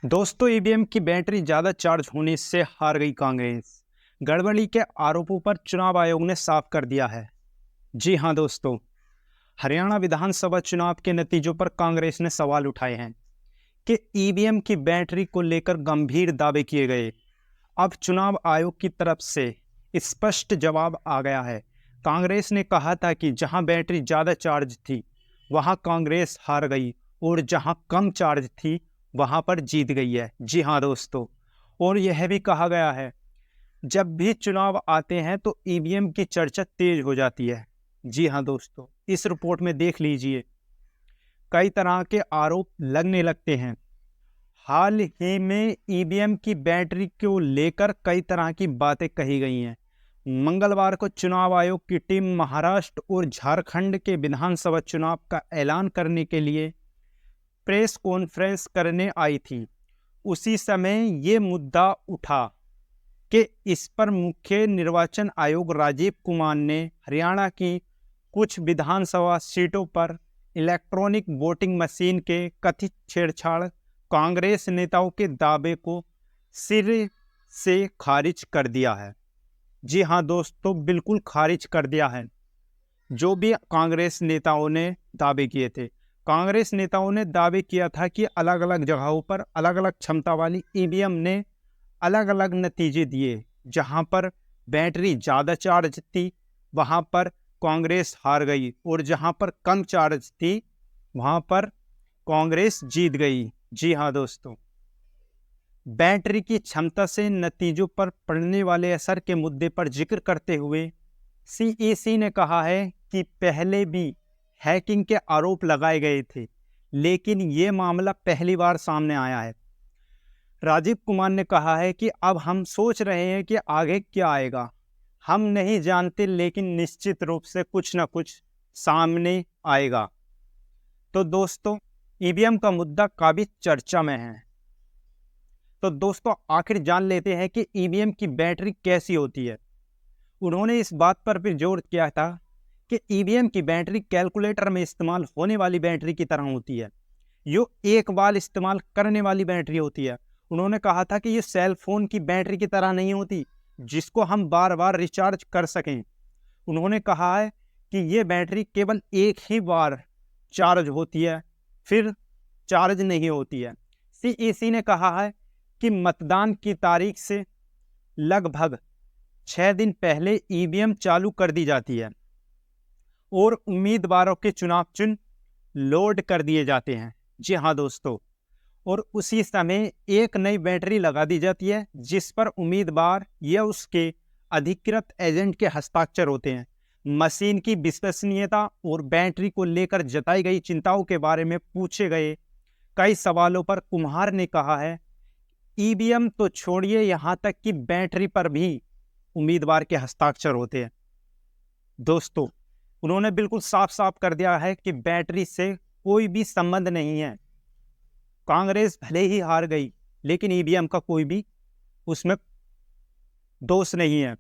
दोस्तों, ईवीएम की बैटरी ज़्यादा चार्ज होने से हार गई कांग्रेस। गड़बड़ी के आरोपों पर चुनाव आयोग ने साफ कर दिया है। जी हां दोस्तों, हरियाणा विधानसभा चुनाव के नतीजों पर कांग्रेस ने सवाल उठाए हैं कि ईवीएम की बैटरी को लेकर गंभीर दावे किए गए। अब चुनाव आयोग की तरफ से स्पष्ट जवाब आ गया है। कांग्रेस ने कहा था कि जहां बैटरी ज़्यादा चार्ज थी वहां कांग्रेस हार गई और जहां कम चार्ज थी वहां पर जीत गई है। जी हां दोस्तों, और यह भी कहा गया है जब भी चुनाव आते हैं तो ईवीएम की चर्चा तेज हो जाती है। जी हां दोस्तों, इस रिपोर्ट में देख लीजिए, कई तरह के आरोप लगने लगते हैं। हाल ही में ईवीएम की बैटरी को लेकर कई तरह की बातें कही गई हैं। मंगलवार को चुनाव आयोग की टीम महाराष्ट्र और झारखंड के विधानसभा चुनाव का ऐलान करने के लिए प्रेस कॉन्फ्रेंस करने आई थी। उसी समय ये मुद्दा उठा कि इस पर मुख्य निर्वाचन आयोग राजीव कुमार ने हरियाणा की कुछ विधानसभा सीटों पर इलेक्ट्रॉनिक वोटिंग मशीन के कथित छेड़छाड़ कांग्रेस नेताओं के दावे को सिरे से खारिज कर दिया है। जी हां दोस्तों, बिल्कुल खारिज कर दिया है। जो भी कांग्रेस नेताओं ने दावे किए थे, कांग्रेस नेताओं ने दावे किया था कि अलग अलग जगहों पर अलग अलग क्षमता वाली ईवीएम ने अलग अलग नतीजे दिए। जहां पर बैटरी ज़्यादा चार्ज थी वहां पर कांग्रेस हार गई और जहां पर कम चार्ज थी वहां पर कांग्रेस जीत गई। जी हां दोस्तों, बैटरी की क्षमता से नतीजों पर पड़ने वाले असर के मुद्दे पर जिक्र करते हुए सीईसी ने कहा है कि पहले भी हैकिंग के आरोप लगाए गए थे, लेकिन ये मामला पहली बार सामने आया है। राजीव कुमार ने कहा है कि अब हम सोच रहे हैं कि आगे क्या आएगा, हम नहीं जानते, लेकिन निश्चित रूप से कुछ ना कुछ सामने आएगा। तो दोस्तों, ईवीएम का मुद्दा काफी चर्चा में है। तो दोस्तों, आखिर जान लेते हैं कि ईवीएम की बैटरी कैसी होती है। उन्होंने इस बात पर भी जोर किया था कि ईवीएम की बैटरी कैलकुलेटर में इस्तेमाल होने वाली बैटरी की तरह होती है। यो एक बार इस्तेमाल करने वाली बैटरी होती है। उन्होंने कहा था कि ये सेल फोन की बैटरी की तरह नहीं होती जिसको हम बार बार रिचार्ज कर सकें। उन्होंने कहा है कि ये बैटरी केवल एक ही बार चार्ज होती है, फिर चार्ज नहीं होती है। सीईसी ने कहा है कि मतदान की तारीख से लगभग 6 दिन पहले ईवीएम चालू कर दी जाती है और उम्मीदवारों के चुनाव चिन्ह लोड कर दिए जाते हैं। जी हाँ दोस्तों, और उसी समय एक नई बैटरी लगा दी जाती है जिस पर उम्मीदवार या उसके अधिकृत एजेंट के हस्ताक्षर होते हैं। मशीन की विश्वसनीयता और बैटरी को लेकर जताई गई चिंताओं के बारे में पूछे गए कई सवालों पर कुमार ने कहा है, ईवीएम तो छोड़िए, यहां तक कि बैटरी पर भी उम्मीदवार के हस्ताक्षर होते हैं। दोस्तों, उन्होंने बिल्कुल साफ साफ कर दिया है कि बैटरी से कोई भी संबंध नहीं है। कांग्रेस भले ही हार गई, लेकिन ईवीएम का कोई भी उसमें दोष नहीं है।